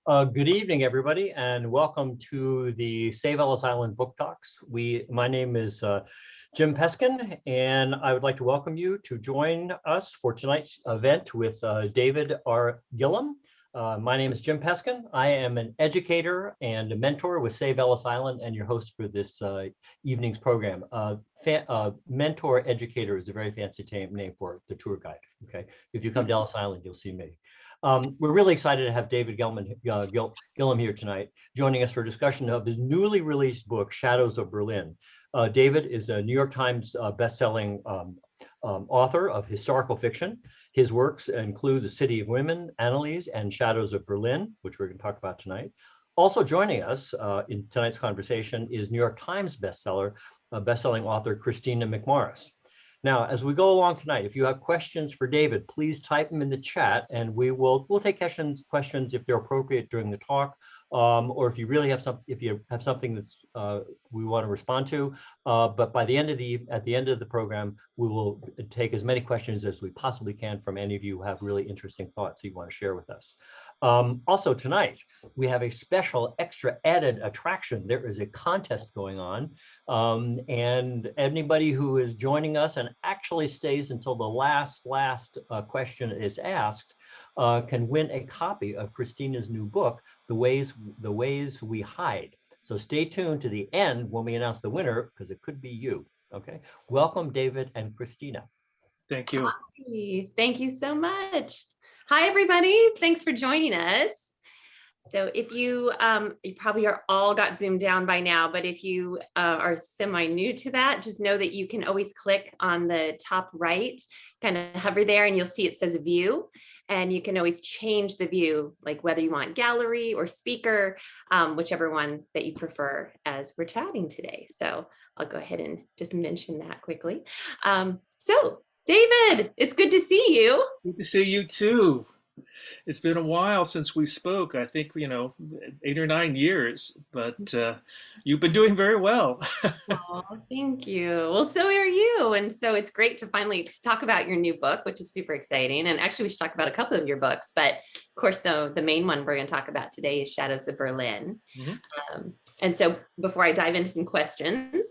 Good evening, everybody, and welcome to the Save Ellis Island Book Talks. My name is Jim Peskin, and I would like to welcome you to join us for tonight's event with David R. Gillham. My name is Jim Peskin. I am an educator and a mentor with Save Ellis Island and your host for this evening's program. Mentor educator is a very fancy name for the tour guide. Okay, if you come to Ellis Island, you'll see me. We're really excited to have David Gillham here tonight, joining us for a discussion of his newly released book, Shadows of Berlin. David is a New York Times best-selling author of historical fiction. His works include The City of Women, Annalise, and Shadows of Berlin, which we're going to talk about tonight. Also joining us in tonight's conversation is New York Times best-selling author Christina McMorris. Now, as we go along tonight, if you have questions for David, please type them in the chat, and we'll take questions if they're appropriate during the talk, or if you really have something that's we want to respond to. But by the end of the program, we will take as many questions as we possibly can from any of you who have really interesting thoughts you want to share with us. Also tonight, we have a special extra added attraction. There is a contest going on, and anybody who is joining us and actually stays until the last question is asked can win a copy of Christina's new book, The Ways We Hide. So stay tuned to the end when we announce the winner, because it could be you. Okay, welcome David and Christina. Thank you. Hi. Thank you so much. Hi, everybody. Thanks for joining us. So if you probably are all got zoomed down by now, but if you are semi-new to that, just know that you can always click on the top right, kind of hover there, and you'll see it says view. And you can always change the view, like whether you want gallery or speaker, whichever one that you prefer as we're chatting today. So I'll go ahead and just mention that quickly. So David, it's good to see you. Good to see you too. It's been a while since we spoke. I think, 8 or 9 years, but you've been doing very well. Oh, thank you. Well, so are you. And so it's great to finally talk about your new book, which is super exciting. And actually, we should talk about a couple of your books. But of course, the main one we're going to talk about today is Shadows of Berlin. Mm-hmm. And so before I dive into some questions,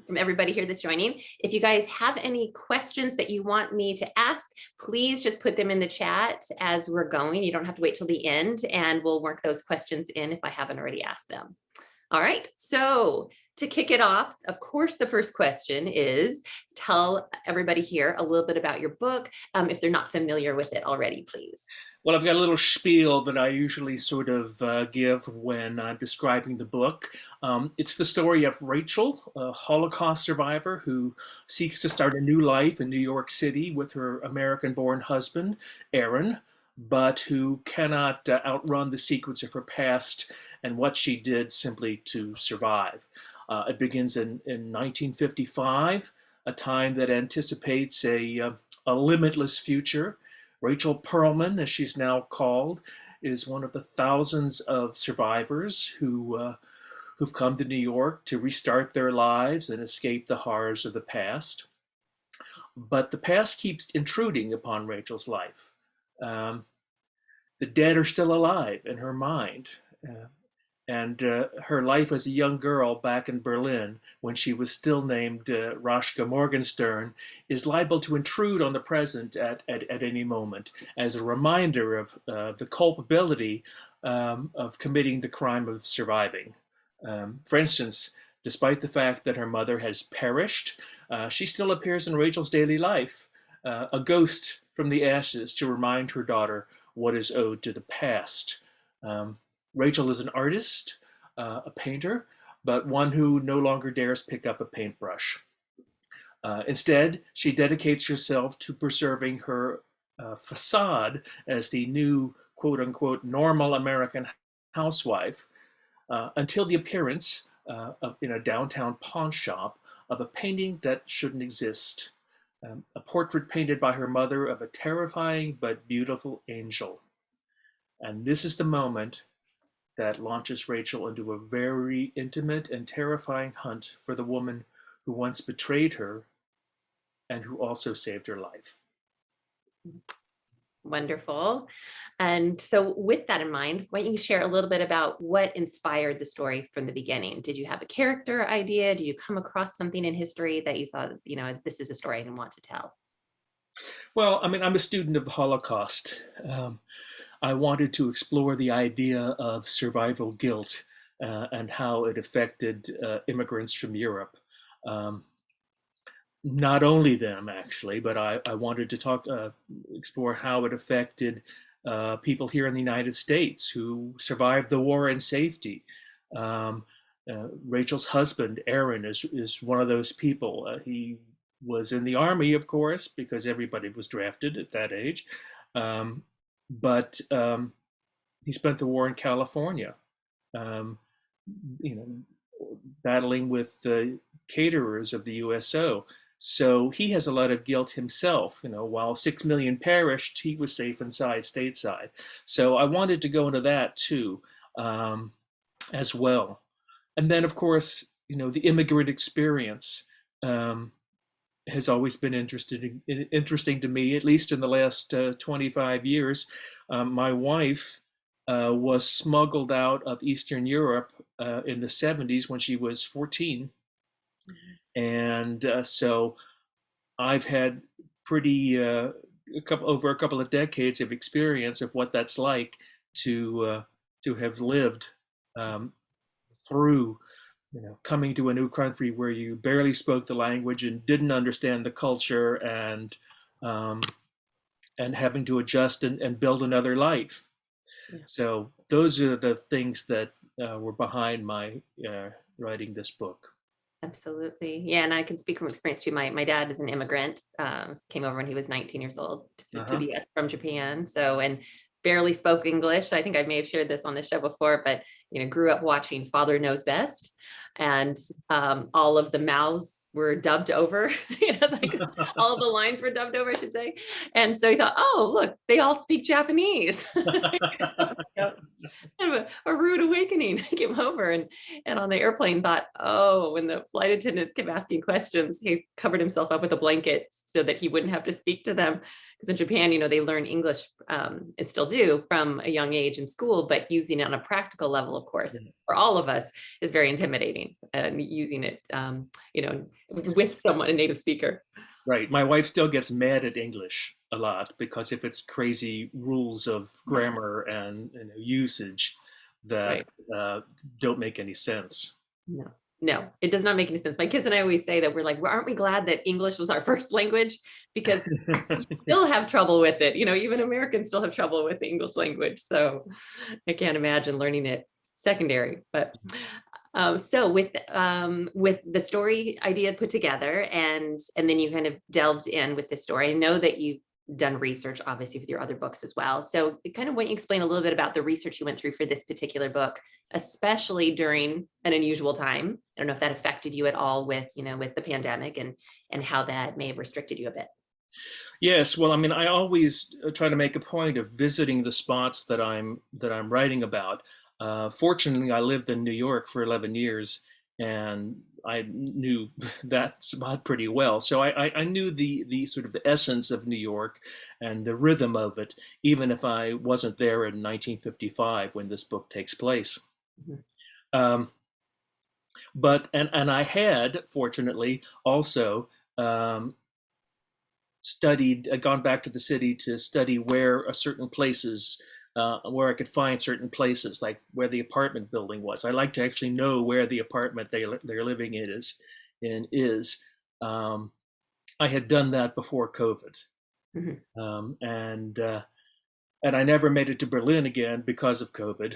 from everybody here that's joining, if you guys have any questions that you want me to ask, please just put them in the chat as we're going. You don't have to wait till the end, and we'll work those questions in if I haven't already asked them. All right, so to kick it off, of course, the first question is tell everybody here a little bit about your book, if they're not familiar with it already, please. Well, I've got a little spiel that I usually sort of give when I'm describing the book. It's the story of Rachel, a Holocaust survivor who seeks to start a new life in New York City with her American-born husband, Aaron, but who cannot outrun the secrets of her past and what she did simply to survive. It begins in 1955, a time that anticipates a limitless future. Rachel Perlman, as she's now called, is one of the thousands of survivors who've come to New York to restart their lives and escape the horrors of the past. But the past keeps intruding upon Rachel's life. The dead are still alive in her mind. And her life as a young girl back in Berlin, when she was still named Rashka Morgenstern, is liable to intrude on the present at any moment as a reminder of the culpability of committing the crime of surviving. For instance, despite the fact that her mother has perished, she still appears in Rachel's daily life, a ghost from the ashes to remind her daughter what is owed to the past. Rachel is an artist, a painter, but one who no longer dares pick up a paintbrush. Instead, she dedicates herself to preserving her facade as the new quote-unquote normal American housewife until the appearance in a downtown pawn shop of a painting that shouldn't exist, a portrait painted by her mother of a terrifying but beautiful angel. And this is the moment that launches Rachel into a very intimate and terrifying hunt for the woman who once betrayed her and who also saved her life. Wonderful. And so with that in mind, why don't you share a little bit about what inspired the story from the beginning? Did you have a character idea? Did you come across something in history that you thought, this is a story I want to tell? Well, I mean, I'm a student of the Holocaust. I wanted to explore the idea of survival guilt and how it affected immigrants from Europe. Um, Not only them, actually, but I wanted to explore how it affected people here in the United States who survived the war in safety. Um, Rachel's husband, Aaron, is one of those people. He was in the army, of course, because everybody was drafted at that age. Um, but he spent the war in California, um, you know, battling with the caterers of the USO. So he has a lot of guilt himself. While 6 million perished, he was safe inside, stateside. So I wanted to go into that too, as well. And then, of course, the immigrant experience has always been interesting to me, at least in the last 25 years. My wife was smuggled out of Eastern Europe in the 70s when she was 14. And so I've had over a couple of decades of experience of what that's like to have lived through coming to a new country where you barely spoke the language and didn't understand the culture, and having to adjust and build another life. Yeah. So those are the things that were behind my writing this book. Absolutely. Yeah. And I can speak from experience too. My dad is an immigrant, came over when he was 19 years old to the US from Japan. So, and barely spoke English. I think I may have shared this on the show before, but, grew up watching Father Knows Best, and all of the mouths were dubbed over, like all the lines were dubbed over, I should say. And so he thought, oh, look, they all speak Japanese. So, kind of a rude awakening. I came over and on the airplane thought, oh, when the flight attendants kept asking questions, he covered himself up with a blanket so that he wouldn't have to speak to them. Because in Japan, they learn English and still do from a young age in school, but using it on a practical level, of course, for all of us is very intimidating. And using it, with someone, a native speaker. Right. My wife still gets mad at English a lot because if it's crazy rules of grammar and usage that don't make any sense. No, it does not make any sense. My kids and I always say that we're like, well, aren't we glad that English was our first language? Because we still have trouble with it. Even Americans still have trouble with the English language. So I can't imagine learning it secondary. But so with the story idea put together, and then you kind of delved in with this story. I know that you've done research, obviously, with your other books as well. So kind of want you to explain a little bit about the research you went through for this particular book, especially during an unusual time. I don't know if that affected you at all with the pandemic, and how that may have restricted you a bit. Yes, well, I mean, I always try to make a point of visiting the spots that I'm writing about. Fortunately, I lived in New York for 11 years, and I knew that spot pretty well. So I knew the sort of the essence of New York and the rhythm of it, even if I wasn't there in 1955 when this book takes place. Um, but I had, fortunately, also gone back to the city to study where certain places, where I could find certain places, like where the apartment building was. I like to actually know where the apartment they're living in is. I had done that before COVID, and I never made it to Berlin again because of COVID.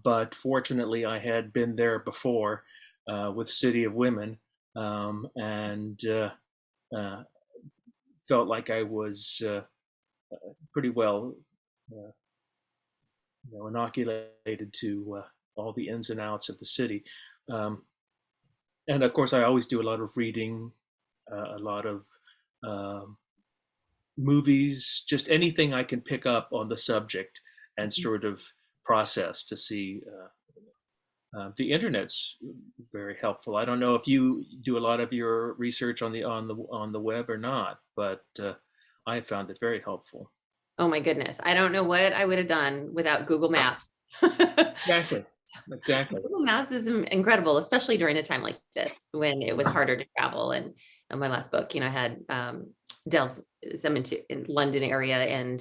But fortunately, I had been there before with City of Women, and felt like I was pretty well inoculated to all the ins and outs of the city. And of course, I always do a lot of reading, a lot of movies, just anything I can pick up on the subject and sort of process to see. The internet's very helpful. I don't know if you do a lot of your research on the web or not, but I found it very helpful. Oh my goodness. I don't know what I would have done without Google Maps. Exactly. Exactly. Google Maps is incredible, especially during a time like this when it was harder to travel. And in my last book, I had delved some into in London area and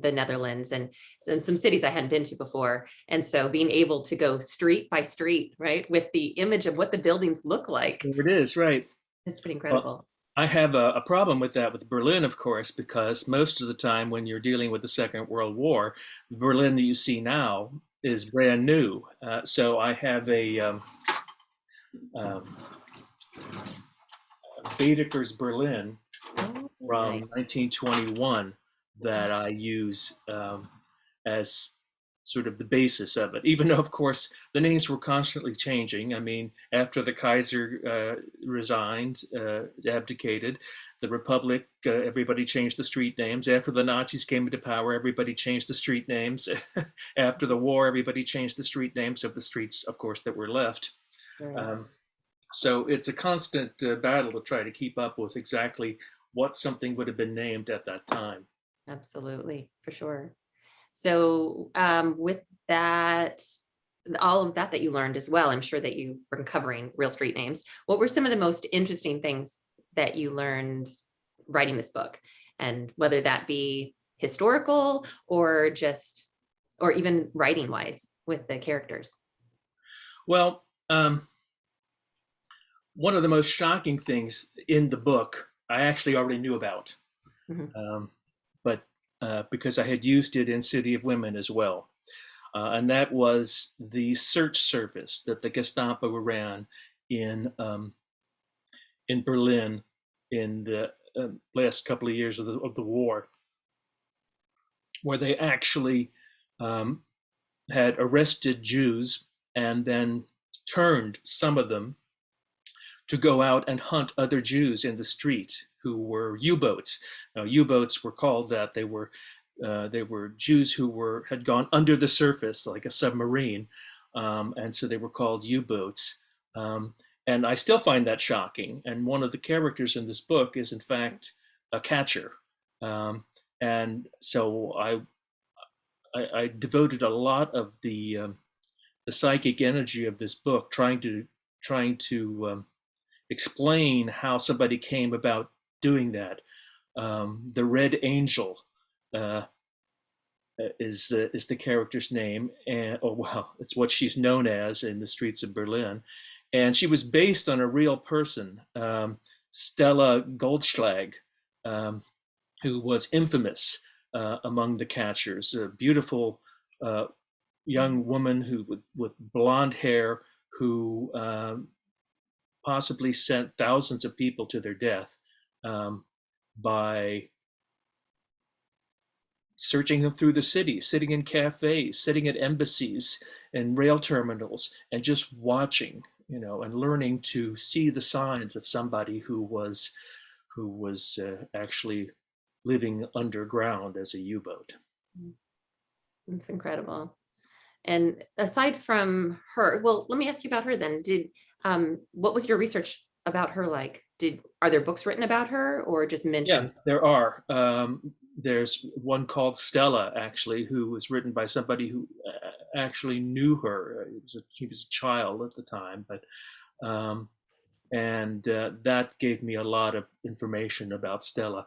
the Netherlands and some cities I hadn't been to before. And so being able to go street by street, right, with the image of what the buildings look like There it is, right. is pretty Well, incredible. I have a problem with that with Berlin, of course, because most of the time when you're dealing with the Second World War, the Berlin that you see now is brand new. So I have a um, Baedeker's Berlin Oh, from nice. 1921 that I use as sort of the basis of it, even though, of course, the names were constantly changing. I mean, after the Kaiser resigned, abdicated, the Republic, everybody changed the street names. After the Nazis came into power, everybody changed the street names. After the war, everybody changed the street names of the streets, of course, that were left. Right. Um, so it's a constant battle to try to keep up with exactly what something would have been named at that time. Absolutely, for sure. So with that, all of that you learned as well, I'm sure that you were uncovering real street names. What were some of the most interesting things that you learned writing this book? And whether that be historical or or even writing wise with the characters. Well, one of the most shocking things in the book, I actually already knew about, Mhm. but because I had used it in City of Women as well. And that was the search service that the Gestapo ran in Berlin in the last couple of years of the war, where they actually had arrested Jews and then turned some of them to go out and hunt other Jews in the street who were U-boats. Now, U-boats were called that. They were Jews who had gone under the surface like a submarine, and so they were called U-boats. And I still find that shocking. And one of the characters in this book is, in fact, a catcher. And so I devoted a lot of the psychic energy of this book trying to explain how somebody came about doing that. The Red Angel is the character's name, and well, it's what she's known as in the streets of Berlin, and she was based on a real person, Stella Goldschlag, who was infamous among the catchers, a beautiful young woman with blonde hair who possibly sent thousands of people to their death by searching them through the city, sitting in cafes, sitting at embassies and rail terminals, and just watching, and learning to see the signs of somebody who was actually living underground as a U-boat. It's incredible. And aside from her, well, let me ask you about her then. What was your research about her like? Are there books written about her or just Yeah, mentions? there are. There's one called Stella, actually, who was written by somebody who actually knew her. He was a child at the time, but and that gave me a lot of information about Stella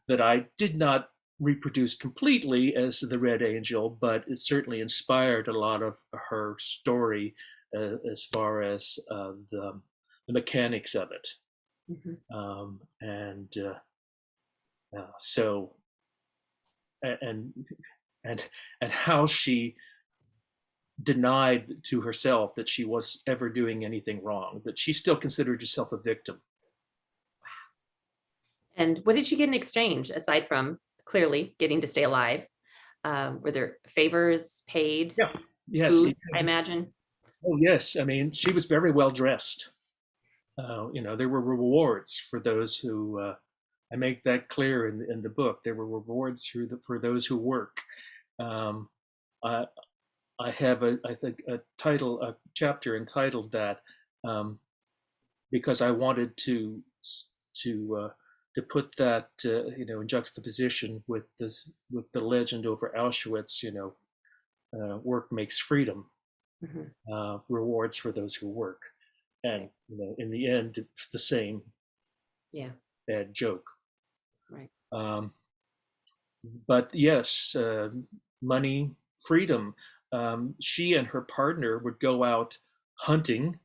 that I did not reproduce completely as the Red Angel, but it certainly inspired a lot of her story as far as the mechanics of it. Mhm. And so and and and how she denied to herself that she was ever doing anything wrong, that she still considered herself a victim. And what did she get in exchange aside from clearly getting to stay alive? Were there favors paid, Yeah. Yes. food, I imagine? Oh, yes. I mean, she was very well dressed. There were rewards for those who. I make that clear in the book. There were rewards for those who work. Um, I, I have I think a chapter entitled that because I wanted to to put that in juxtaposition with the legend over Auschwitz, work makes freedom, rewards for those who work, and in the end, it's the same Yeah. bad joke. Right. But yes, money, freedom. She and her partner would go out hunting,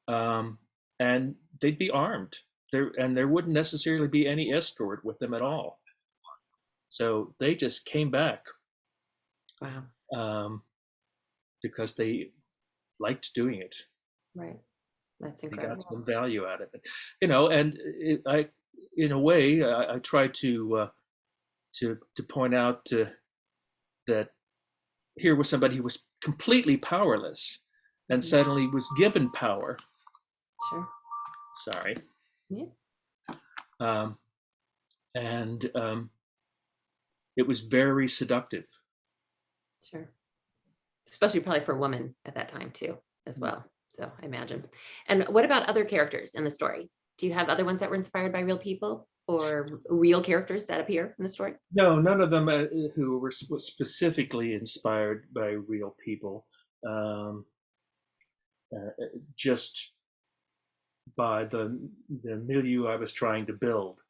and they'd be armed. There wouldn't necessarily be any escort with them at all. So they just came back Wow. because they liked doing it. Right. That's They incredible. got some value out of it, and in a way, I try to point out that here was somebody who was completely powerless and suddenly was given power. Sure. Sorry. Yeah. And it was very seductive. Sure. Especially probably for a woman at that time too, as well. So I imagine. And what about other characters in the story? Do you have other ones that were inspired by real people or real characters that appear in the story? No, none of them who were specifically inspired by real people. Just by the milieu I was trying to build,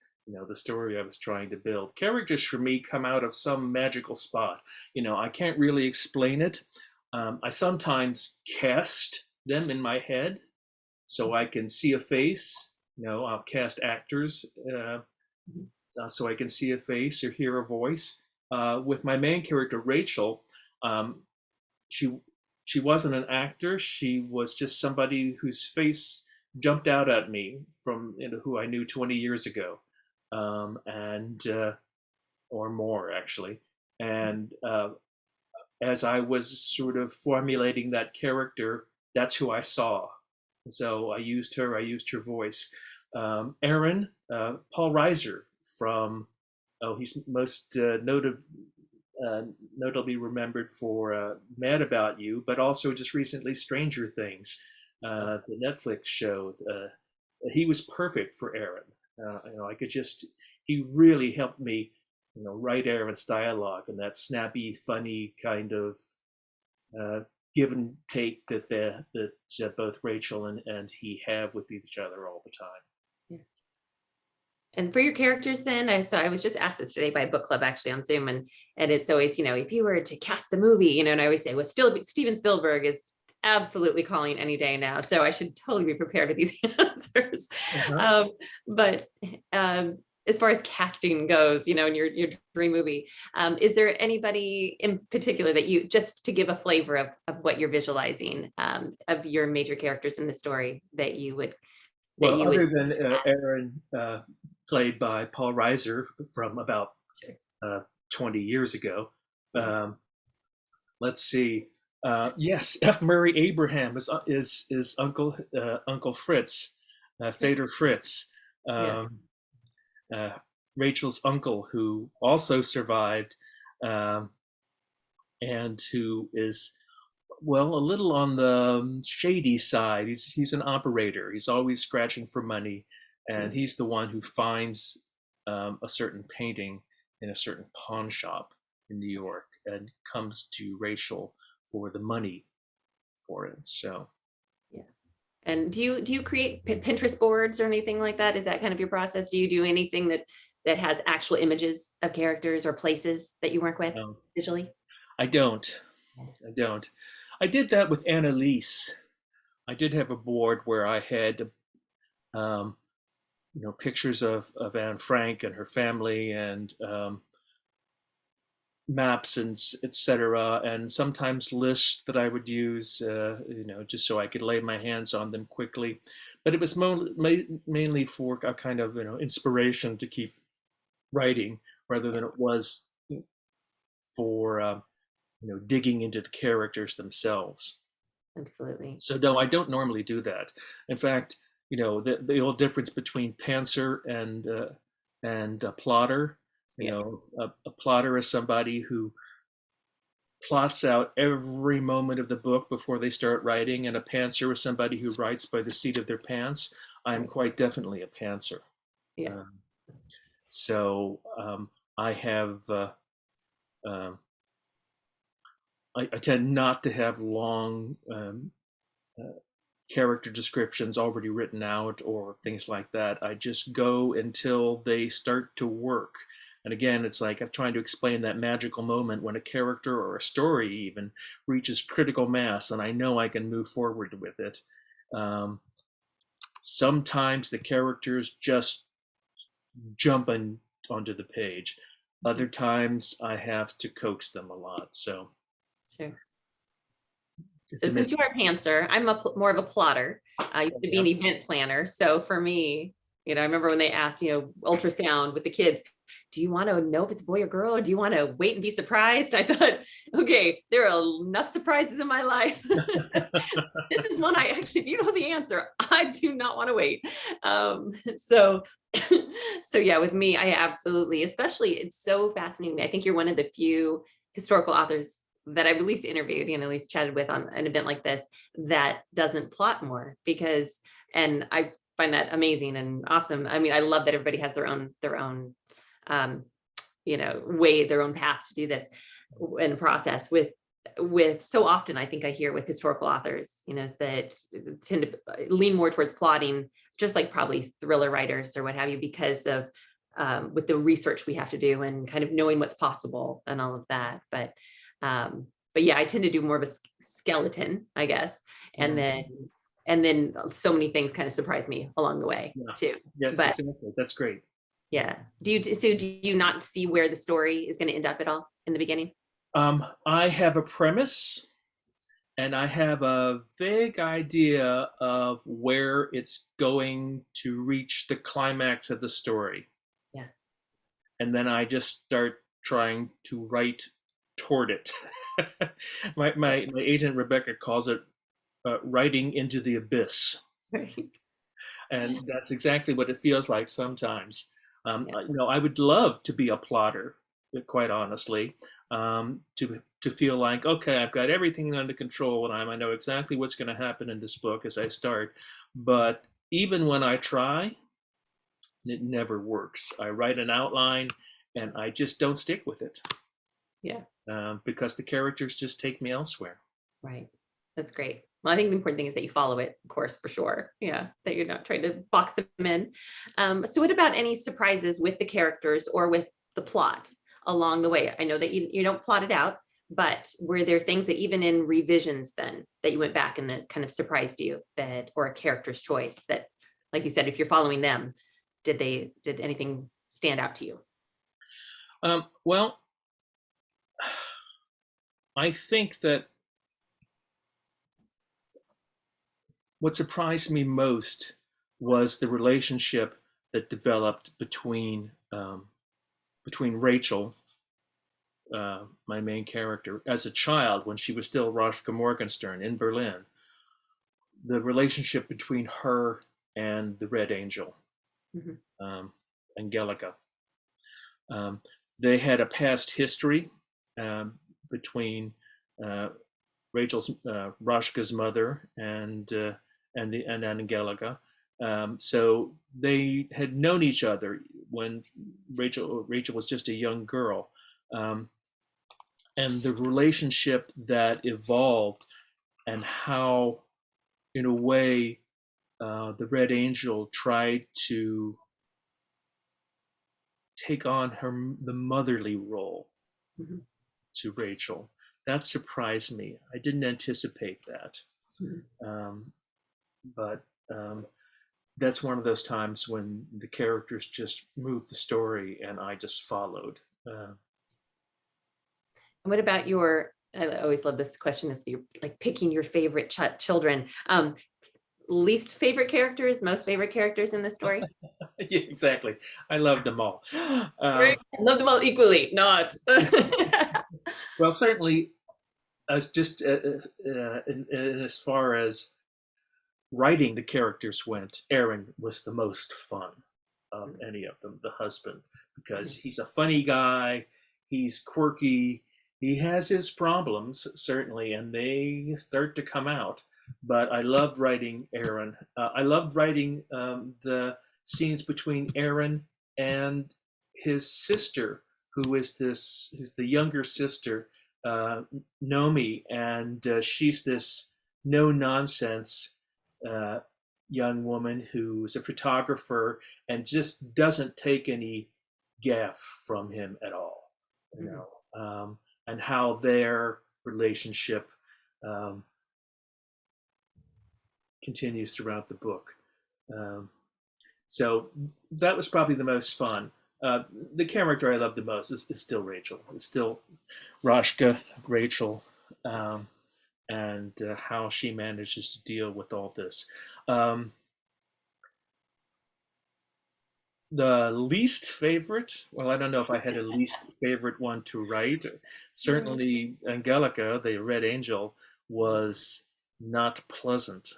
the story I was trying to build. Characters for me come out of some magical spot. I can't really explain it. I sometimes cast them in my head so I can see a face. I'll cast actors so I can see a face or hear a voice. With my main character, Rachel, she wasn't an actor. She was just somebody whose face jumped out at me from who I knew 20 years ago, and or more actually. And as I was sort of formulating that character, that's who I saw. And so I used her voice. Aaron, Paul Reiser from, he's most notably remembered for Mad About You, but also just recently Stranger Things, the Netflix show. He was perfect for Aaron. He really helped me, write Aaron's dialogue and that snappy, funny kind of give and take that both Rachel and he have with each other all the time. Yeah. And for your characters then, I was just asked this today by a book club actually on Zoom, and it's always, if you were to cast the movie, and I always say, well, still Steven Spielberg is absolutely calling any day now. So I should totally be prepared with these answers. But as far as casting goes, in your dream movie, is there anybody in particular that you, just to give a flavor of what you're visualizing, of your major characters in the story that you would, other than Aaron, played by Paul Reiser from about 20 years ago. Let's see. Yes, F. Murray Abraham is Uncle Fritz, Fader Fritz. Rachel's uncle, who also survived, and who is, a little on the shady side. He's an operator. He's always scratching for money, and he's the one who finds a certain painting in a certain pawn shop in New York and comes to Rachel for the money for it. So. And do you create Pinterest boards or anything like that? Is that kind of your process? Do you do anything that has actual images of characters or places that you work with visually? I don't. I did that with Annalise. I did have a board where I had, pictures of Anne Frank and her family, and maps and etc., and sometimes lists that I would use, just so I could lay my hands on them quickly. But it was mainly for a kind of inspiration to keep writing, rather than it was for digging into the characters themselves. Absolutely. So no, I don't normally do that. In fact, the old difference between pantser and a plotter. A plotter is somebody who plots out every moment of the book before they start writing, and a pantser is somebody who writes by the seat of their pants. I'm quite definitely a pantser. So I have I tend not to have long uh, character descriptions already written out or things like that. I just go until they start to work. And again, it's like I'm trying to explain that magical moment when a character or a story even reaches critical mass, and I know I can move forward with it. Um, Sometimes the characters just jump onto the page. Other times I have to coax them a lot. So Sure. it's So a since you are a pantser, I'm more of a plotter. I used to be an yeah. event planner. So for me, I remember when they asked, ultrasound with the kids, do you want to know if it's a boy or girl, or do you want to wait and be surprised? I thought, okay, there are enough surprises in my life. This is one I actually, if you know the answer, I do not want to wait. So, so yeah, with me, I absolutely, especially, it's so fascinating. I think you're one of the few historical authors that I've at least interviewed, at least chatted with on an event like this, that doesn't plot more, because, and I find that amazing and awesome. I mean, I love that everybody has their own, way, their own path to do this and process with so often, I think I hear with historical authors, is that tend to lean more towards plotting, just like probably thriller writers or what have you, because of with the research we have to do and kind of knowing what's possible and all of that. But yeah, I tend to do more of a skeleton, I guess. And then so many things kind of surprise me along the way too. Yes, But exactly. That's great. yeah. Do you not see where the story is going to end up at all in the beginning? I have a premise and I have a vague idea of where it's going to reach the climax of the story. Yeah. And then I just start trying to write toward it. My agent Rebecca calls it writing into the abyss. Right. And that's exactly what it feels like sometimes. Yeah. I would love to be a plotter, quite honestly, to feel like, okay, I've got everything under control and I know exactly what's going to happen in this book as I start. But even when I try, it never works. I write an outline and I just don't stick with it. Yeah. Because the characters just take me elsewhere. Right. That's great. Well, I think the important thing is that you follow it, of course, for sure. Yeah, that you're not trying to box them in. So what about any surprises with the characters or with the plot along the way? I know that you don't plot it out, but were there things that even in revisions then that you went back and that kind of surprised you, that, or a character's choice that, like you said, if you're following them, did anything stand out to you? Well, I think that what surprised me most was the relationship that developed between Rachel, my main character, as a child when she was still Roschka Morgenstern in Berlin. The relationship between her and the Red Angel, Angelica. They had a past history between Rachel's Roschka's mother and Angelica. So they had known each other when Rachel was just a young girl, and the relationship that evolved, and how, in a way, the Red Angel tried to take on the motherly role to Rachel. That surprised me. I didn't anticipate that. But that's one of those times when the characters just moved the story and I just followed. And what about I always love this question, is you're like picking your favorite children. Least favorite characters, most favorite characters in the story? Yeah, exactly. I love them all. I love them all equally, not. Well, certainly, as just as far as writing the characters went, Aaron was the most fun of any of them, the husband, because he's a funny guy, he's quirky, he has his problems, certainly, and they start to come out. But I loved writing Aaron. I loved writing the scenes between Aaron and his sister, who is the younger sister, Nomi, and she's this no nonsense uh, young woman who's a photographer and just doesn't take any gaff from him at all, you Mhm. know, and how their relationship um, continues throughout the book. Um, so that was probably the most fun. The character I love the most is still Rachel. It's still Rashka, Rachel, um, and how she manages to deal with all this. Um, the least favorite, well, I don't know if I had a least favorite one to write. Certainly, Angelica, the Red Angel, was not pleasant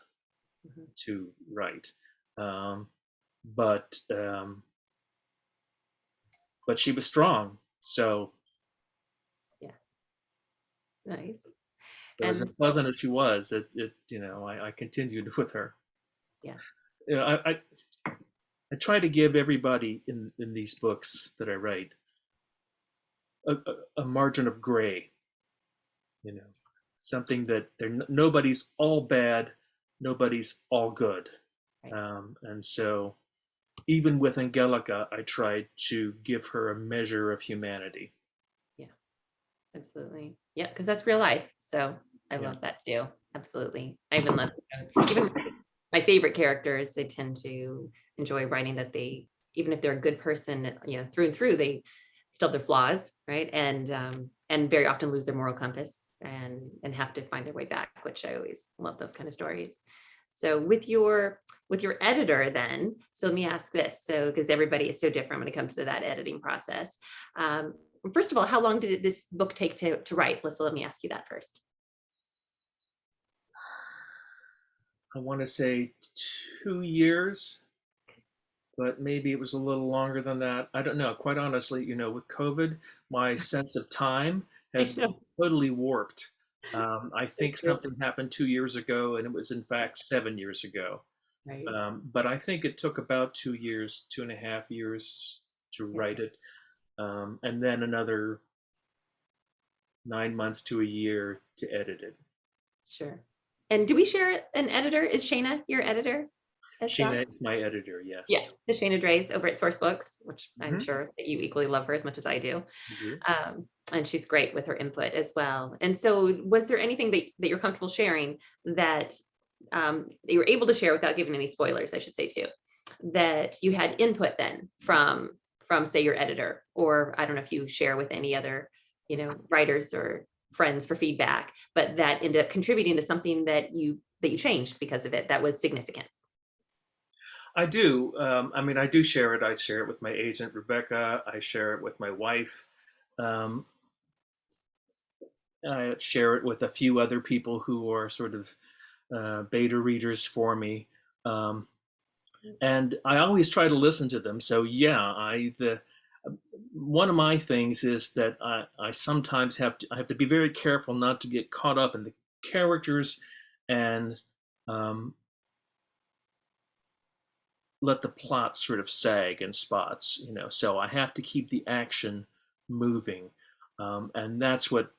Mhm. to write. Um, but um, but she was strong, so Yeah, nice. as And unpleasant as she was, I continued with her. yeah, You know, I try to give everybody in these books that I write a margin of gray, you know, something that nobody's all bad, nobody's all good, right. and so even with Angelica, I tried to give her a measure of humanity. Yeah, absolutely. Yeah, because that's real life. So I Yeah. love that too. Absolutely. I even love even my favorite characters. I tend to enjoy writing that they, even if they're a good person, through and through, they still have their flaws, right? And very often lose their moral compass and have to find their way back, which I always love those kind of stories. So with your editor then, so let me ask this. So because everybody is so different when it comes to that editing process. Um, First of all, how long did this book take to write? Let me ask you that first. I want to say 2 years, but maybe it was a little longer than that. I don't know. Quite honestly, with COVID, my sense of time I has been know. totally warped. I So think true. something happened 2 years ago, and it was in fact 7 years ago. Right. But I think it took about 2 years, 2.5 years to Yeah, write it, and then another 9 months to a year to edit it. sure. And do we share an editor? Is Shayna your editor as well? Sheena is my editor, Yeah, yes. the Shayna Drays over at Source Books, which I'm Mhm. sure that you equally love her as much as I do. You do? And she's great with her input as well. And so was there anything that you're comfortable sharing that you were able to share without giving any spoilers, I should say too, that you had input then from say your editor, or I don't know if you share with any other, writers or friends for feedback, but that ended up contributing to something that you changed because of it that was significant. I do. I mean, I do share it. I share it with my agent, Rebecca. I share it with my wife. Um, I share it with a few other people who are sort of beta readers for me. Um, and I always try to listen to them. So yeah, one of my things is that I sometimes have to be very careful not to get caught up in the characters and um, let the plot sort of sag in spots. So I have to keep the action moving, and that's what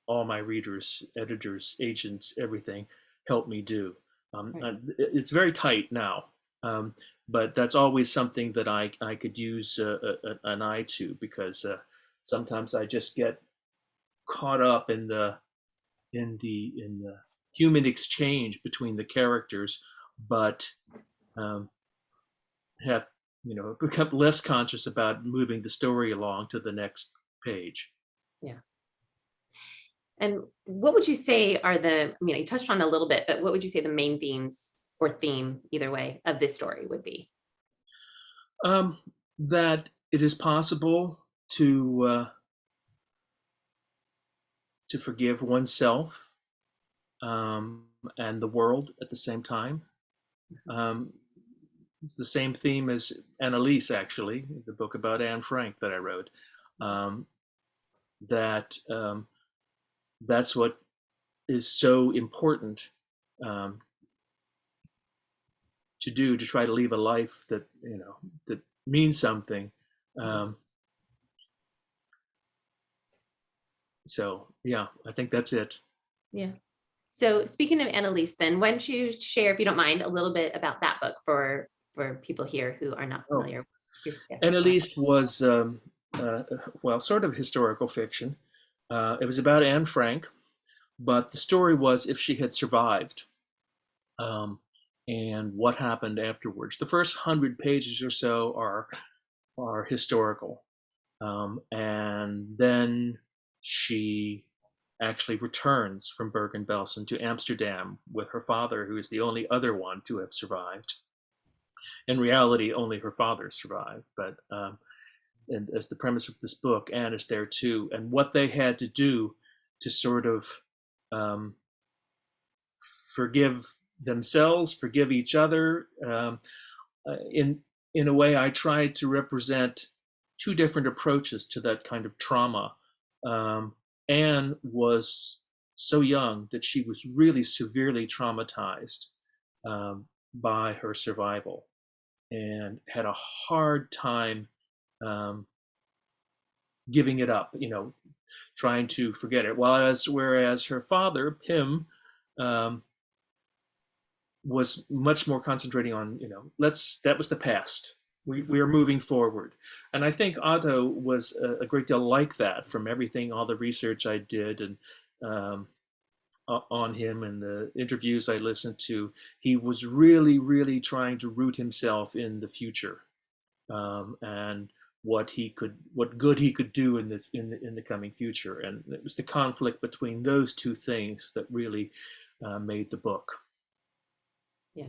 all my readers, editors, agents, everything help me do. Right. It's very tight now, um, but that's always something that I could use an eye to, because sometimes I just get caught up in the human exchange between the characters, but um, have become less conscious about moving the story along to the next page. Yeah. And what would you say are you touched on it a little bit, but what would you say the main themes or theme, either way, of this story would be? Um, that it is possible to forgive oneself, um, and the world at the same time. Um, it's the same theme as Annalise, actually, the book about Anne Frank that I wrote. Um, that that's what is so important, um, to do, to try to leave a life that that means something, um, So yeah, I think that's it. Yeah. So speaking of Annalise, then why don't you share, if you don't mind, a little bit about that book for people here who are not Oh, familiar with your stuff. Annalise was, well, sort of historical fiction. It was about Anne Frank, but the story was if she had survived, um, and what happened afterwards. The first 100 pages or so are historical, and then she actually returns from Bergen-Belsen to Amsterdam with her father, who is the only other one to have survived. In reality, only her father survived, but and as the premise of this book, Anne is there too, and what they had to do to sort of um, forgive themselves, forgive each other. In a way, I tried to represent two different approaches to that kind of trauma. Anne was so young that she was really severely traumatized by her survival and had a hard time um, giving it up, trying to forget it. Whereas her father, Pim, um, was much more concentrating on, that was the past. We are moving forward. And I think Otto was a great deal like that from everything, all the research I did and on him and the interviews I listened to. He was really, really trying to root himself in the future and what good he could do in the coming future. And it was the conflict between those two things that really made the book. Yeah.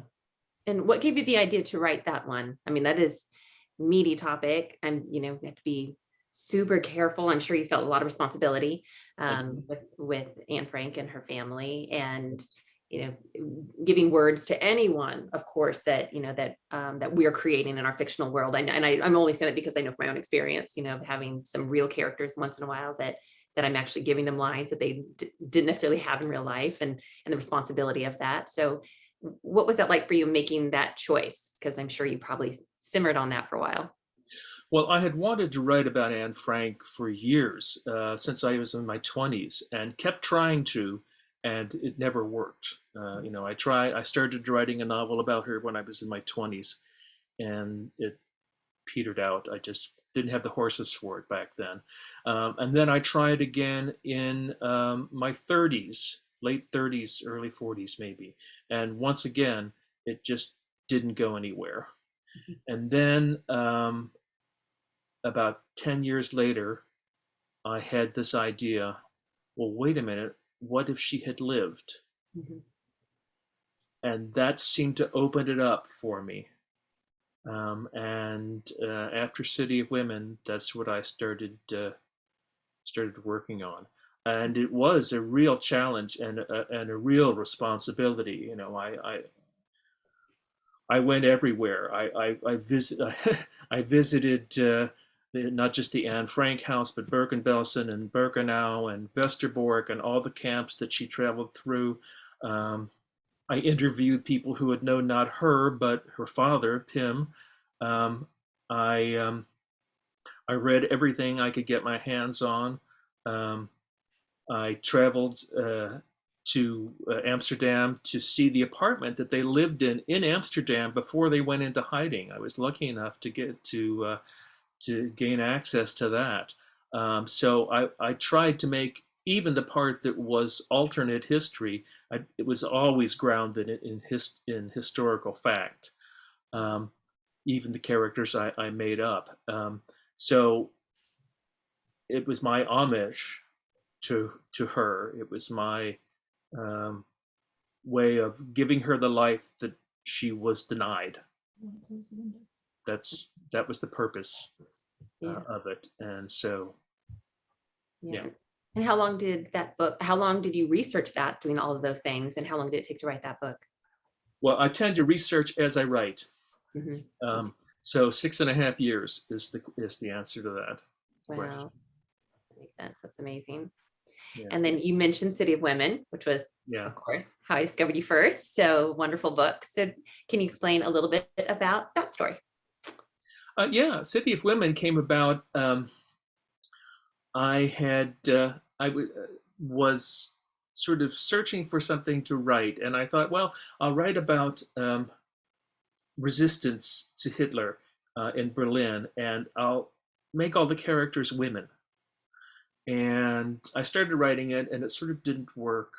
And what gave you the idea to write that one? I mean, that is meaty topic, and you have to be super careful. I'm sure you felt a lot of responsibility with Anne Frank and her family, and giving words to anyone, of course, that that we are creating in our fictional world. I'm only saying that because I know from my own experience, of having some real characters once in a while that I'm actually giving them lines that they didn't necessarily have in real life, and the responsibility of that. So what was that like for you making that choice? Because I'm sure you probably simmered on that for a while. Well, I had wanted to write about Anne Frank for years, since I was in my 20s, and kept trying to, and it never worked. I started writing a novel about her when I was in my 20s, and it petered out. I just didn't have the horses for it back then. And then I tried again in my 30s, late 30s, early 40s maybe. And once again, it just didn't go anywhere. And then about 10 years later, I had this idea, well, wait a minute, what if she had lived? Mm-hmm. And that seemed to open it up for me. And after City of Women, that's what I started working on. And it was a real challenge and a real responsibility. I went everywhere. I visited not just the Anne Frank house, but Bergen-Belsen and Birkenau and Westerbork and all the camps that she traveled through. I interviewed people who had known not her, but her father, Pim. I read everything I could get my hands on. I traveled to Amsterdam to see the apartment that they lived in Amsterdam before they went into hiding. I was lucky enough to get to gain access to that. So I tried to make even the part that was alternate history. It was always grounded in historical fact. Even the characters I made up. So it was my homage to her. It was my way of giving her the life that she was denied. That was the purpose of it. And so, yeah. And how long did you research that, doing all of those things, and how long did it take to write that book? Well, I tend to research as I write. Mm-hmm. So 6.5 years is the answer to that question. Wow, that makes sense. That's amazing. Yeah. And then you mentioned City of Women, which was, of course, how I discovered you first. So wonderful book. So can you explain a little bit about that story? Yeah, City of Women came about. I had was sort of searching for something to write, and I thought, well, I'll write about resistance to Hitler in Berlin, and I'll make all the characters women. And I started writing it, and it sort of didn't work.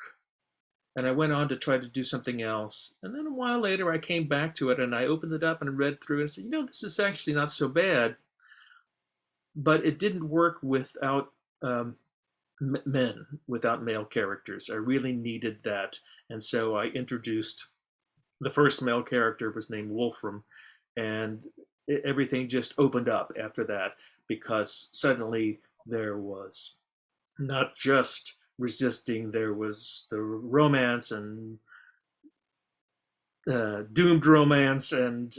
And I went on to try to do something else. And then a while later, I came back to it, and I opened it up and read through it and said, this is actually not so bad. But it didn't work without men, without male characters. I really needed that. And so I introduced the first male character was named Wolfram, and everything just opened up after that, because suddenly there was not just resisting, there was the romance and doomed romance, and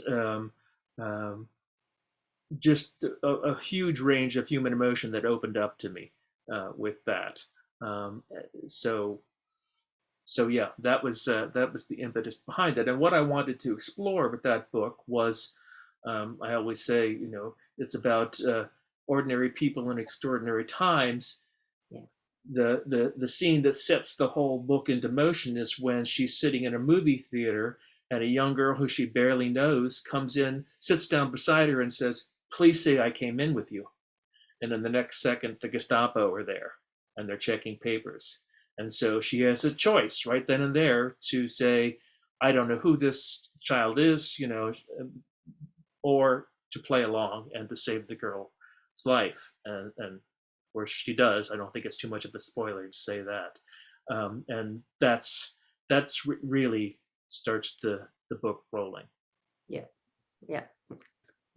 just a huge range of human emotion that opened up to me with that. So yeah, that was the impetus behind it. And what I wanted to explore with that book was, I always say, it's about ordinary people in extraordinary times. Yeah. The scene that sets the whole book into motion is when she's sitting in a movie theater, and a young girl who she barely knows comes in, sits down beside her and says, "Please say I came in with you." And then the next second, the Gestapo are there, and they're checking papers. And so she has a choice right then and there to say, I don't know who this child is, or to play along and to save the girl's life. And of course she does. I don't think it's too much of a spoiler to say that. And that's really starts the book rolling. Yeah.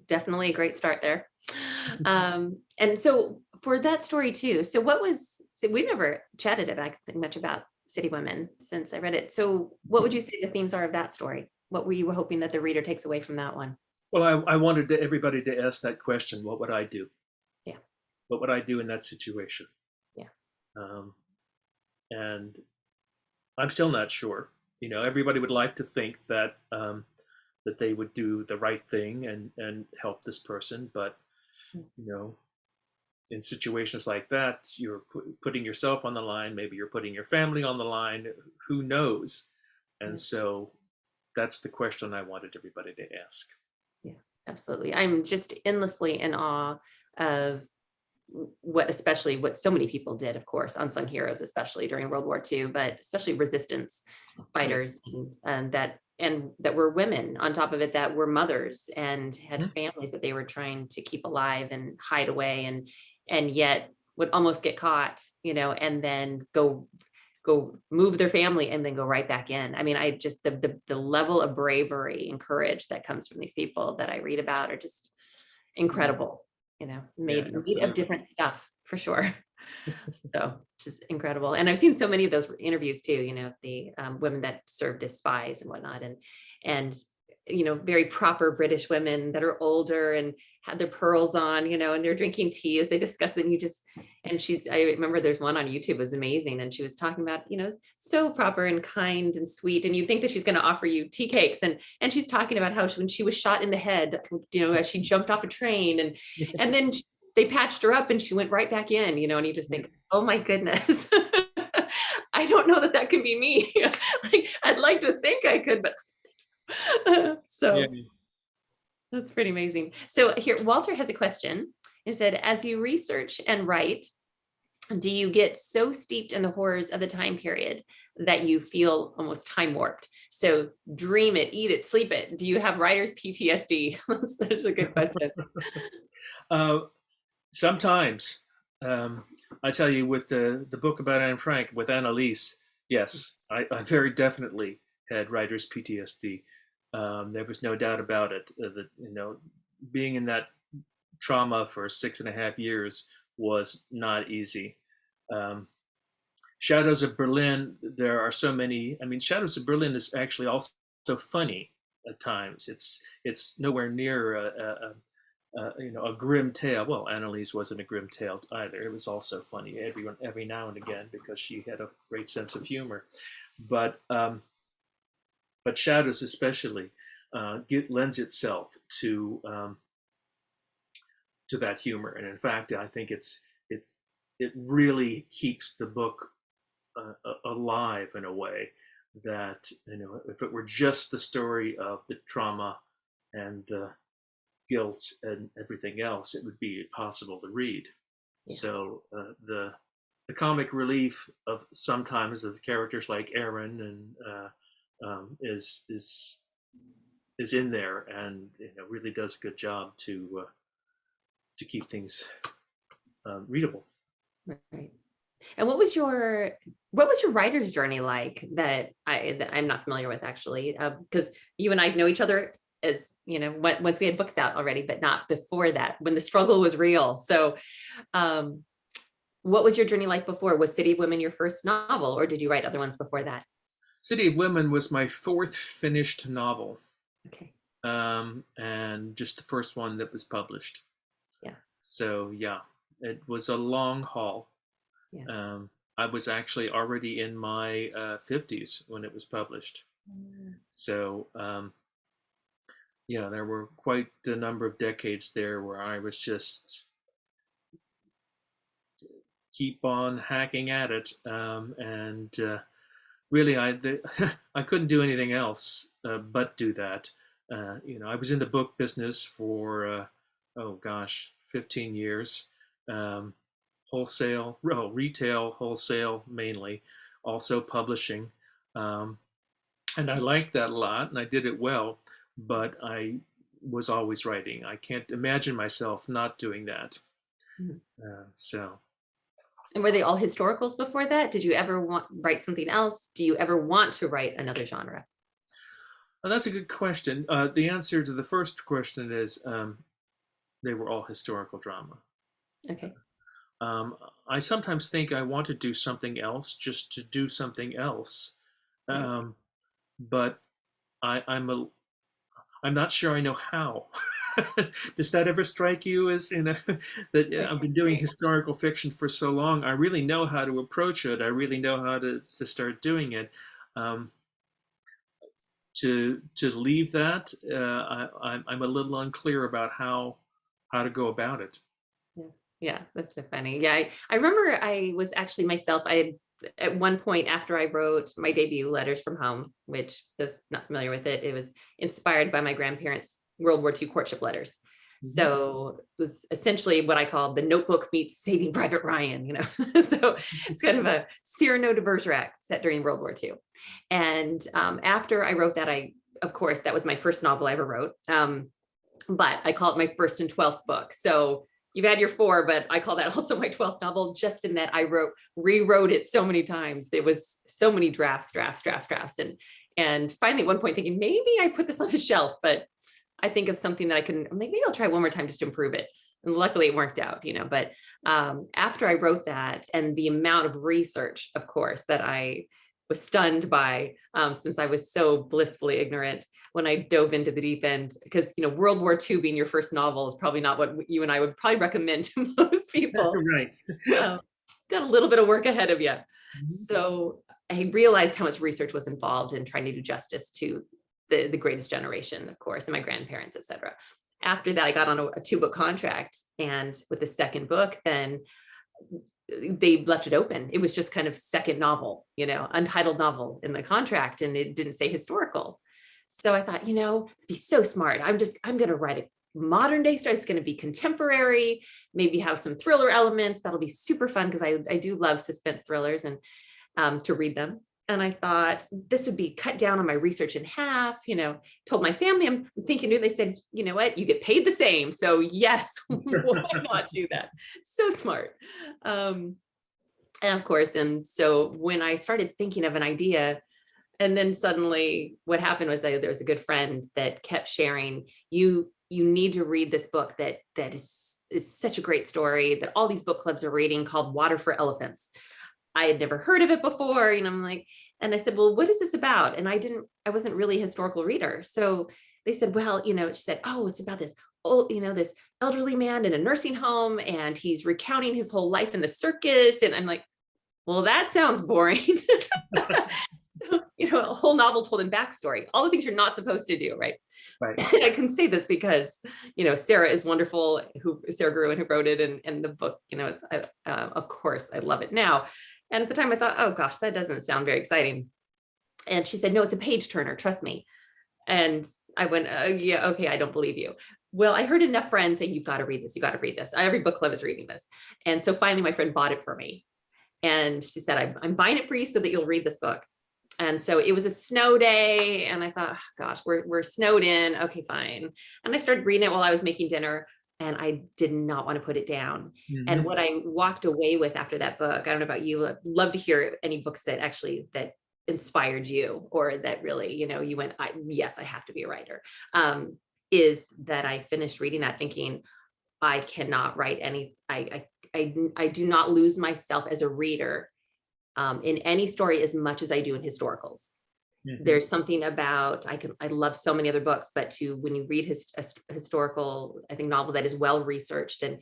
Definitely a great start there. And so for that story too, so we've never chatted about much about City Women since I read it. So what would you say the themes are of that story? What were you hoping that the reader takes away from that one? Well, I wanted everybody to ask that question. What would I do? Yeah. What would I do in that situation? Yeah. And I'm still not sure. Everybody would like to think that that they would do the right thing and help this person, but in situations like that, you're putting yourself on the line. Maybe you're putting your family on the line. Who knows? And so that's the question I wanted everybody to ask. Yeah, absolutely. I'm just endlessly in awe of what so many people did, of course, unsung heroes, especially during World War II, but especially resistance fighters, and that were women on top of it, that were mothers and had families that they were trying to keep alive and hide away, and yet would almost get caught, and then go move their family and then go right back in. I mean, I just, the level of bravery and courage that comes from these people that I read about are just incredible, made of different stuff for sure. So just incredible. And I've seen so many of those interviews too, the women that served as spies and whatnot, and very proper British women that are older and had their pearls on, and they're drinking tea as they discuss it. And I remember there's one on YouTube, was amazing. And she was talking about, so proper and kind and sweet. And you think that she's going to offer you tea cakes. And she's talking about how when she was shot in the head, as she jumped off a train, and then they patched her up and she went right back in, and you just think, oh my goodness, I don't know that can be me. Like, I'd like to think I could, but that's pretty amazing. So here, Walter has a question. He said, as you research and write, do you get so steeped in the horrors of the time period that you feel almost time warped? So dream it, eat it, sleep it. Do you have writer's PTSD? That's a good question. Sometimes. I tell you, with the book about Anne Frank, with Annalise, yes, I very definitely had writer's PTSD. There was no doubt about it. Being in that trauma for 6.5 years was not easy. Shadows of Berlin, there are so many. I mean, Shadows of Berlin is actually also funny at times. It's nowhere near a grim tale. Well, Annalise wasn't a grim tale either. It was also funny every now and again, because she had a great sense of humor. But Shadows especially lends itself to that humor, and in fact, I think it's it really keeps the book alive in a way that, if it were just the story of the trauma and the guilt and everything else, it would be impossible to read. Yeah. So the comic relief of sometimes of characters like Aaron and is in there, and really does a good job to keep things readable. Right. And what was your writer's journey like that I'm not familiar with, actually, because you and I know each other, as once we had books out already, but not before that, when the struggle was real. So what was your journey like before? Was City of Women your first novel, or did you write other ones before that? City of Women was my fourth finished novel. Okay. And just the first one that was published. Yeah. So yeah, it was a long haul. Yeah. I was actually already in my 50s when it was published. So yeah, there were quite a number of decades there where I was just keep on hacking at it, and really I couldn't do anything else but do that. I was in the book business for 15 years. Retail, wholesale mainly, also publishing. And I liked that a lot, and I did it well, but I was always writing. I can't imagine myself not doing that. So. And were they all historicals before that? Did you ever write something else? Do you ever want to write another genre? Well, that's a good question. The answer to the first question is they were all historical drama. Okay. I sometimes think I want to do something else just to do something else, but I'm not sure I know how. Does that ever strike you as that I've been doing historical fiction for so long? I really know how to approach it. I really know how to start doing it. To leave that, I'm a little unclear about how to go about it. Yeah, that's so funny. Yeah, I remember I was actually myself, at one point after I wrote my debut, Letters from Home, which is not familiar with it, it was inspired by my grandparents' World War II courtship letters. So it was essentially what I call the Notebook meets Saving Private Ryan, So it's kind of a Cyrano de Bergerac set during World War II. And after I wrote that, of course, that was my first novel I ever wrote. But I call it my first and 12th book. So you've had your 4, but I call that also my 12th novel, just in that I rewrote it so many times. There was so many drafts. And finally at one point thinking, maybe I put this on a shelf, but I think of something that I'm like, maybe I'll try one more time just to improve it. And luckily it worked out, but after I wrote that, and the amount of research, of course, that I was stunned by, since I was so blissfully ignorant when I dove into the deep end, because World War II being your first novel is probably not what you and I would probably recommend to most people. Right. Got a little bit of work ahead of you. So I realized how much research was involved in trying to do justice to the greatest generation, of course, and my grandparents, etc. After that, I got on a 2-book contract, and with the second book, then they left it open. It was just kind of second novel, untitled novel in the contract, and it didn't say historical. So I thought, it'd be so smart. I'm going to write a modern day story. It's going to be contemporary, maybe have some thriller elements. That'll be super fun, because I do love suspense thrillers and to read them. And I thought this would be cut down on my research in half, told my family I'm thinking new. They said, you know what, you get paid the same. So yes, why not do that? So smart. And of course, and so when I started thinking of an idea, and then suddenly what happened was there was a good friend that kept sharing, you need to read this book that is such a great story that all these book clubs are reading, called Water for Elephants. I had never heard of it before. I'm like, and I said, well, what is this about? And I wasn't really a historical reader. So they said, well, she said, oh, it's about this old, this elderly man in a nursing home, and he's recounting his whole life in the circus. And I'm like, well, that sounds boring. So, a whole novel told in backstory, all the things you're not supposed to do, right? Right. And I can say this because, Sarah is wonderful, Sarah Gruen, who wrote it, and the book, it's, of course, I love it now. And at the time I thought, oh gosh, that doesn't sound very exciting. And she said, no, it's a page turner, trust me. And I went, yeah, okay, I don't believe you. Well, I heard enough friends say, you've got to read this, you got to read this. Every book club is reading this. And so finally my friend bought it for me. And she said, I'm buying it for you so that you'll read this book. And so it was a snow day. And I thought, oh, gosh, we're snowed in. Okay, fine. And I started reading it while I was making dinner. And I did not want to put it down. Mm-hmm. And what I walked away with after that book, I don't know about you, I'd love to hear any books that inspired you, or that really, you went, yes, I have to be a writer, is that I finished reading that thinking, I cannot write any, I do not lose myself as a reader in any story as much as I do in historicals. Mm-hmm. There's something about, I love so many other books, but when you read a historical, I think, novel that is well researched and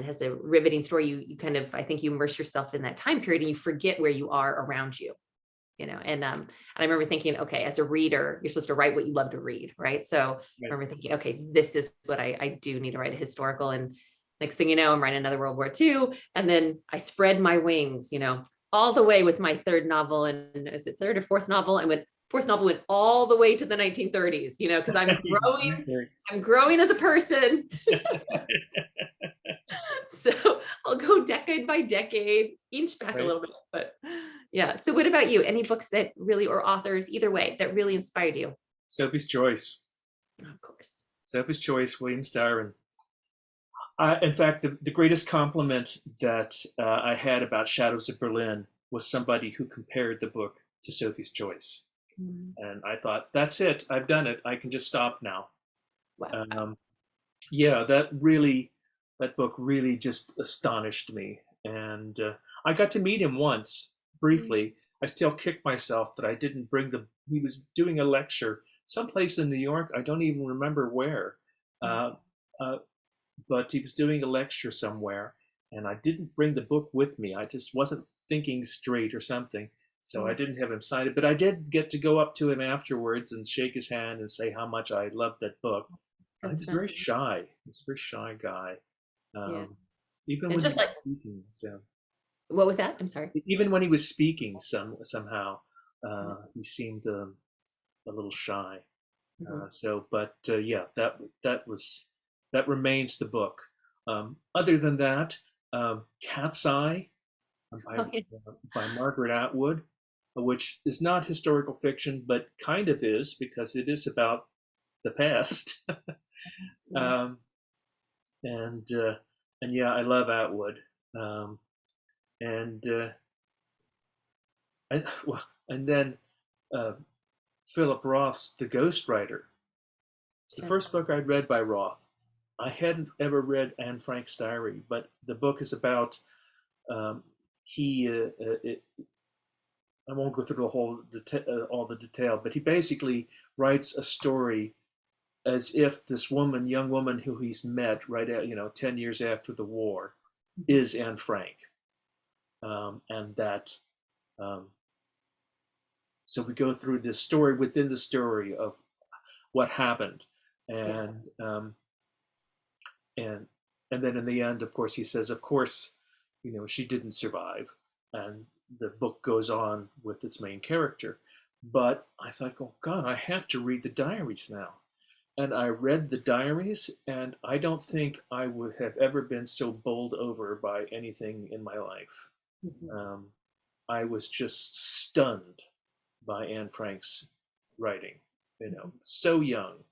has a riveting story, you kind of, I think you immerse yourself in that time period and you forget where you are around you. And I remember thinking, okay, as a reader, you're supposed to write what you love to read, right? So right. I remember thinking, okay, this is what I do need to write a historical. And next thing you know, I'm writing another World War II. And then I spread my wings, all the way with my third novel. And is it third or fourth novel? And fourth novel went all the way to the 1930s, because I'm growing, I'm growing as a person. So I'll go decade by decade, inch back a little bit, but yeah. So what about you? Any books that really, or authors, either way, that really inspired you? Sophie's Choice. Of course. Sophie's Choice, William Styron. In fact, the greatest compliment that I had about Shadows of Berlin was somebody who compared the book to Sophie's Choice. Mm. And I thought, that's it. I've done it. I can just stop now. Wow. Yeah, that book really just astonished me. And I got to meet him once, briefly. I still kick myself that I didn't bring he was doing a lecture someplace in New York. I don't even remember where. But he was doing a lecture somewhere, and I didn't bring the book with me. I just wasn't thinking straight or something. So I didn't have him sign it, but I did get to go up to him afterwards and shake his hand and say how much I loved that book. He was very shy. He's a very shy guy. Even when he was speaking. So. What was that? I'm sorry. Even when he was speaking, somehow he seemed a little shy. Mm-hmm. Yeah, that remains the book. Other than that, Cat's Eye by Margaret Atwood, which is not historical fiction, but kind of is, because it is about the past. And yeah, I love Atwood. And then Philip Roth's The Ghostwriter. It's the first book I'd read by Roth. I hadn't ever read Anne Frank's diary, but the book is about I won't go through all the detail, but he basically writes a story as if this young woman who he's met right at 10 years after the war, is Anne Frank, and that. So we go through this story within the story of what happened, and then in the end, of course, he says, of course, she didn't survive, and the book goes on with its main character. But I thought, oh God, I have to read the diaries now. And I read the diaries, and I don't think I would have ever been so bowled over by anything in my life. Mm-hmm. I was just stunned by Anne Frank's writing. So young,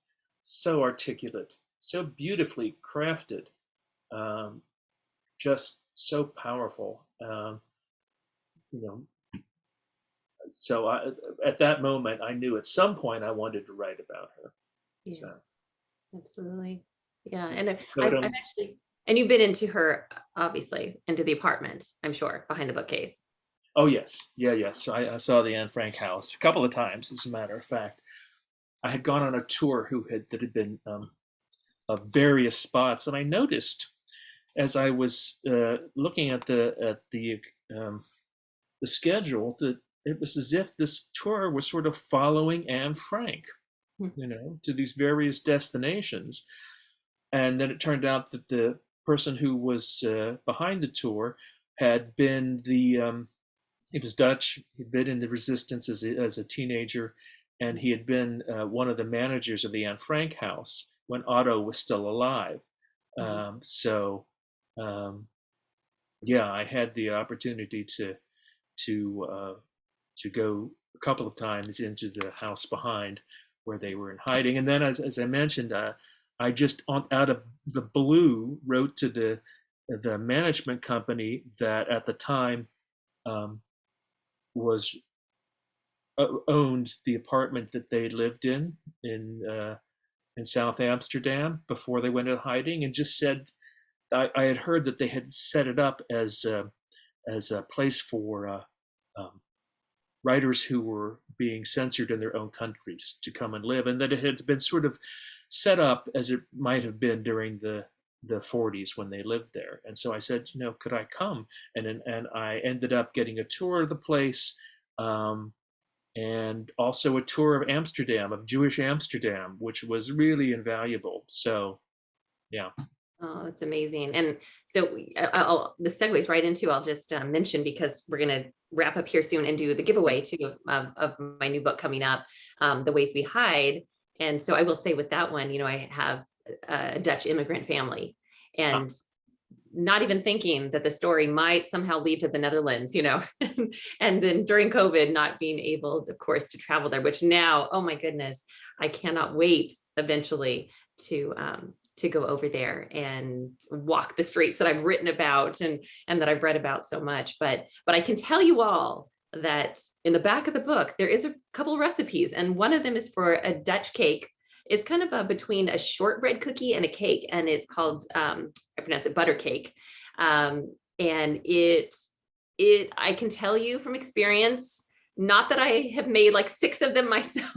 so articulate, so beautifully crafted, just so powerful. So at that moment, I knew at some point I wanted to write about her. Yeah, so. Absolutely. Yeah, and I'm actually, and you've been into her, obviously, into the apartment, I'm sure, behind the bookcase. Oh yes, yes. So I saw the Anne Frank house a couple of times, as a matter of fact. I had gone on a tour that had been of various spots, and I noticed as I was looking at the schedule that it was as if this tour was sort of following Anne Frank, to these various destinations. And then it turned out that the person who was behind the tour had been he was Dutch. He'd been in the resistance as a teenager, and he had been one of the managers of the Anne Frank house when Otto was still alive. Yeah, I had the opportunity to go a couple of times into the house behind where they were in hiding. And then, as I mentioned, I just out of the blue wrote to the management company that at the time was owned the apartment that they lived in South Amsterdam before they went into hiding, and just said I had heard that they had set it up as a place for writers who were being censored in their own countries to come and live, and that it had been sort of set up as it might have been during the 40s when they lived there. And so I said, could I come? And I ended up getting a tour of the place, and also a tour of Amsterdam, of Jewish Amsterdam, which was really invaluable. So, yeah. Oh, that's amazing. And so the segues right into, I'll just mention, because we're going to wrap up here soon and do the giveaway too of my new book coming up, The Ways We Hide. And so I will say with that one, I have a Dutch immigrant family, and not even thinking that the story might somehow lead to the Netherlands, and then during COVID, not being able, of course, to travel there, which now, oh my goodness, I cannot wait eventually to go over there and walk the streets that I've written about and that I've read about so much. But I can tell you all that in the back of the book, there is a couple recipes, and one of them is for a Dutch cake. It's kind of between a shortbread cookie and a cake, and it's called, I pronounce it butter cake. And I can tell you from experience, not that I have made like 6 of them myself,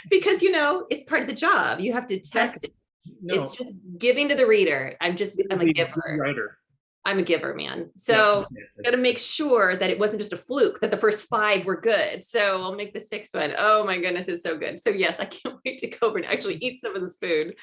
because, it's part of the job. You have to test it. No. It's just giving to the reader. I'm a giver. Writer. I'm a giver, man. So got to make sure that it wasn't just a fluke, that the first 5 were good. So I'll make the 6th one. Oh my goodness, it's so good. So yes, I can't wait to go over and actually eat some of this food.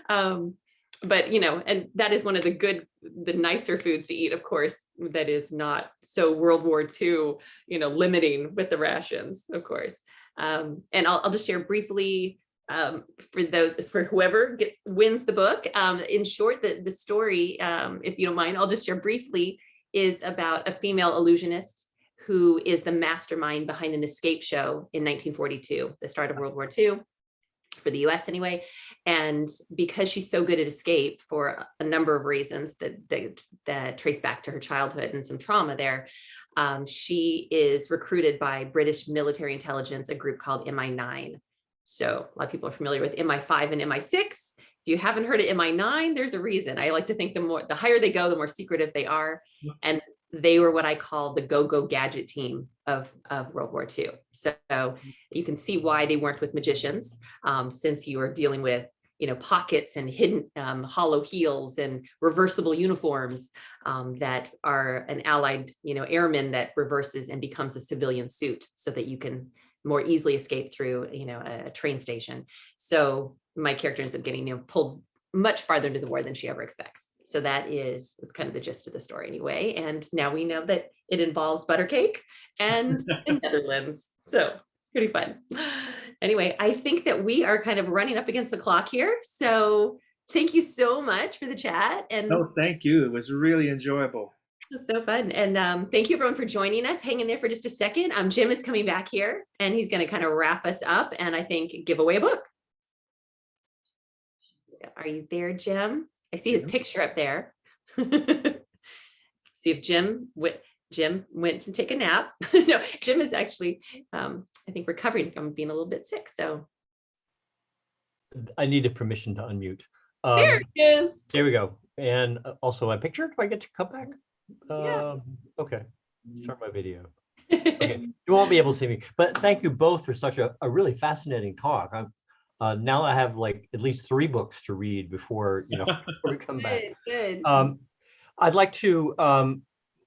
But, and that is one of the nicer foods to eat, of course, that is not so World War II, limiting with the rations, of course. And I'll just share briefly, for whoever wins the book. In short, the story, if you don't mind, I'll just share briefly, is about a female illusionist who is the mastermind behind an escape show in 1942, the start of World War II, for the US anyway. And because she's so good at escape for a number of reasons that trace back to her childhood and some trauma there, she is recruited by British military intelligence, a group called MI9. So a lot of people are familiar with MI5 and MI6. If you haven't heard of MI9, there's a reason. I like to think the higher they go, the more secretive they are. And they were what I call the go-go gadget team of World War II. So you can see why they weren't with magicians, since you are dealing with, pockets and hidden hollow heels and reversible uniforms that are an allied, airman that reverses and becomes a civilian suit so that you can more easily escape through, a train station. So my character ends up getting, pulled much farther into the war than she ever expects. So that's kind of the gist of the story anyway. And now we know that it involves butter cake and the Netherlands. So pretty fun. Anyway, I think that we are kind of running up against the clock here. So thank you so much for the chat. And thank you. It was really enjoyable. It was so fun. And thank you everyone for joining us. Hang in there for just a second. Jim is coming back here and he's going to kind of wrap us up and I think give away a book. Are you there, Jim? I see his picture up there. See if Jim went to take a nap. No, Jim is actually, I think, recovering from being a little bit sick. So I needed permission to unmute. There it is. There we go. And also my picture. Do I get to come back? Yeah. Okay. Start my video. Okay. You won't be able to see me, but thank you both for such a really fascinating talk. Now I have like at least 3 books to read before before we come back. Good. I'd like to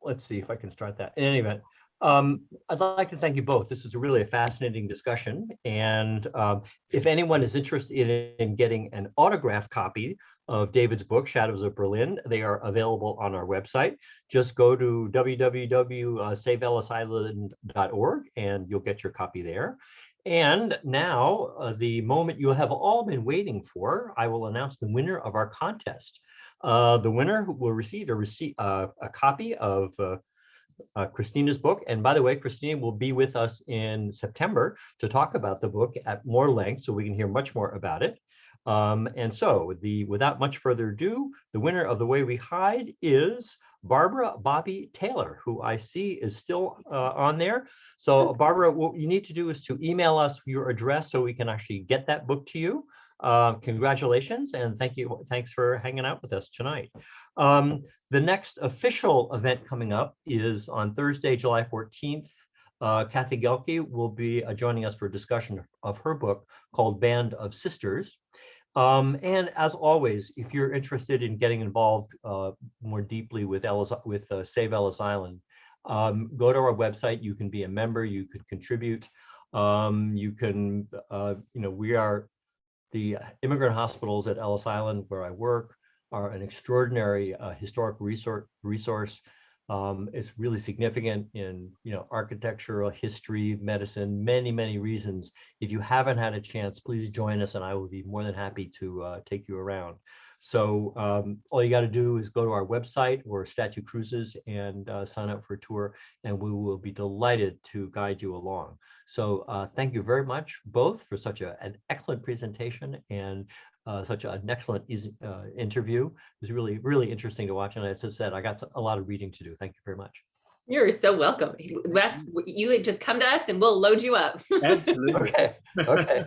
let's see if I can start that. In any event, I'd like to thank you both. This is really a fascinating discussion. And if anyone is interested in getting an autographed copy of David's book, Shadows of Berlin, they are available on our website. Just go to www.saveellisisland.org and you'll get your copy there. And now, the moment you have all been waiting for, I will announce the winner of our contest. The winner will receive a copy of Christina's book. And by the way, Christina will be with us in September to talk about the book at more length so we can hear much more about it. And so without much further ado, the winner of The Way We Hide is Barbara Bobby Taylor, who I see is still on there. So Barbara, what you need to do is to email us your address so we can actually get that book to you. Congratulations and thank you. Thanks for hanging out with us tonight. The next official event coming up is on Thursday, July 14th. Kathy Gelke will be joining us for a discussion of her book called Band of Sisters. And as always, if you're interested in getting involved more deeply with Save Ellis Island, go to our website. You can be a member. You could contribute. You can, we are the immigrant hospitals at Ellis Island, where I work, are an extraordinary historic resource. It's really significant in architectural history, medicine, many reasons. If you haven't had a chance, please join us and I will be more than happy to take you around. So all you got to do is go to our website or Statue Cruises and sign up for a tour, and we will be delighted to guide you along. So thank you very much both for such an excellent presentation and such an excellent interview. It was really interesting to watch. And as I said, I got a lot of reading to do. Thank you very much. You're so welcome. You just come to us and we'll load you up. Absolutely. Okay.